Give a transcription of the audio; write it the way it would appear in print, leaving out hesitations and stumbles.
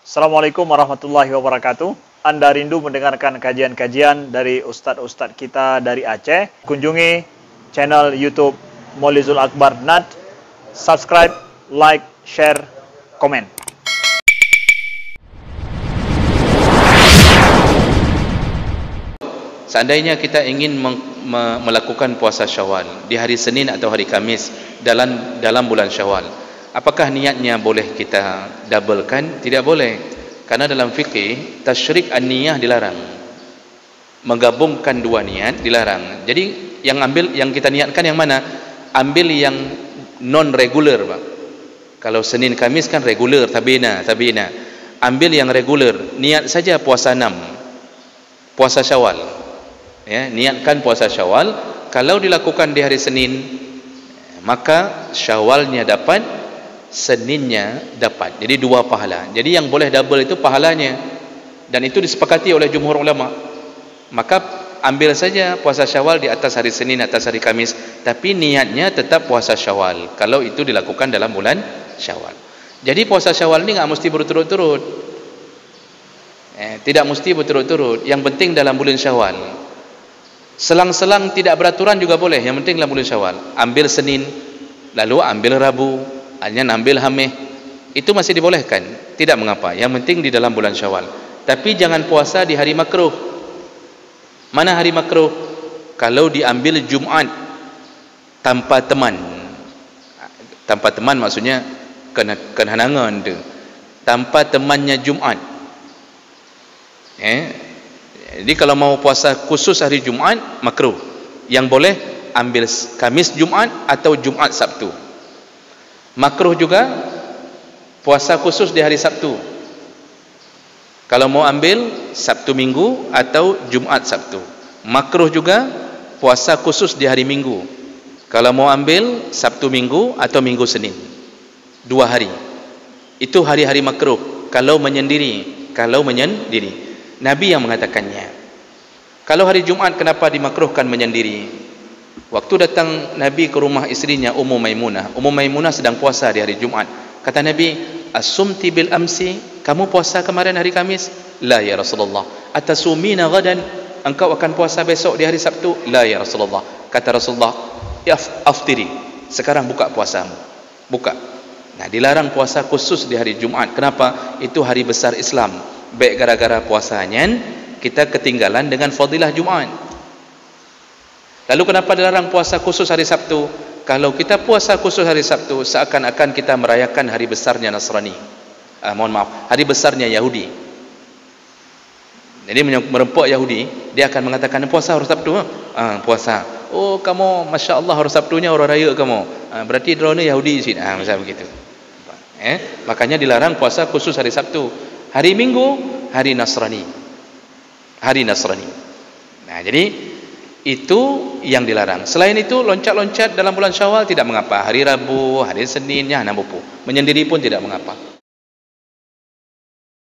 Assalamualaikum warahmatullahi wabarakatuh. Anda rindu mendengarkan kajian-kajian dari ustadz-ustadz kita dari Aceh? Kunjungi channel YouTube Maulizul Akbar NAD. Subscribe, like, share, komen. Seandainya kita ingin melakukan puasa Syawal di hari Senin atau hari Kamis dalam bulan Syawal, apakah niatnya boleh kita doublekan? Tidak boleh, karena dalam fikih tasyrik an-niyah dilarang. Menggabungkan dua niat dilarang. Jadi yang kita niatkan yang mana? Ambil yang non regular, Pak. Kalau Senin Kamis kan regular, tabina. Ambil yang regular, niat saja puasa 6, puasa Syawal. Ya, niatkan puasa Syawal. Kalau dilakukan di hari Senin, maka Syawalnya dapat, Seninnya dapat. Jadi dua pahala. Jadi yang boleh double itu pahalanya, dan itu disepakati oleh jumhur ulama. Maka ambil saja puasa Syawal di atas hari Senin, atas hari Kamis, tapi niatnya tetap puasa Syawal kalau itu dilakukan dalam bulan Syawal. Jadi puasa Syawal ini nggak mesti berturut-turut. Tidak mesti berturut-turut. Yang penting dalam bulan Syawal. Selang-selang tidak beraturan juga boleh, yang penting dalam bulan Syawal. Ambil Senin, lalu ambil Rabu, ambil Khamis, itu masih dibolehkan, tidak mengapa. Yang penting di dalam bulan Syawal. Tapi jangan puasa di hari makruh. Mana hari makruh? Kalau diambil Jumat tanpa teman. Tanpa teman maksudnya kehanangan tu. Tanpa temannya Jumat. Jadi kalau mau puasa khusus hari Jumat, makruh. Yang boleh ambil Kamis Jumat atau Jumat Sabtu. Makruh juga puasa khusus di hari Sabtu. Kalau mau ambil Sabtu Minggu atau Jumat Sabtu. Makruh juga puasa khusus di hari Minggu. Kalau mau ambil Sabtu Minggu atau Minggu Senin. 2 hari. Itu hari-hari makruh. Kalau menyendiri. Nabi yang mengatakannya. Kalau hari Jumat kenapa dimakruhkan menyendiri? Waktu datang Nabi ke rumah istrinya Ummu Maimunah. Ummu Maimunah sedang puasa di hari Jumat. Kata Nabi, "As-sumti bil amsi?" Kamu puasa kemarin hari Kamis? La ya Rasulullah. "Atasumina ghadan?" Engkau akan puasa besok di hari Sabtu? La ya Rasulullah. Kata Rasulullah, "Aftiri." Sekarang buka puasamu. Buka. Nah, dilarang puasa khusus di hari Jumat. Kenapa? Itu hari besar Islam. Baik gara-gara puasanya kita ketinggalan dengan fadilah Jumat. Lalu kenapa dilarang puasa khusus hari Sabtu? Kalau kita puasa khusus hari Sabtu, seakan-akan kita merayakan hari besarnya Nasrani. Hari besarnya Yahudi. Jadi merempuk Yahudi, dia akan mengatakan puasa hari Sabtu. Puasa. Oh, kamu Masya Allah hari Sabtunya orang raya kamu. Berarti drone Yahudi sini. Macam begitu. Makanya dilarang puasa khusus hari Sabtu. Hari Minggu, hari Nasrani. Nah, jadi itu yang dilarang. Selain itu, loncat-loncat dalam bulan Syawal tidak mengapa. Hari Rabu, hari Senin, ya nampu. Menyendiri pun tidak mengapa.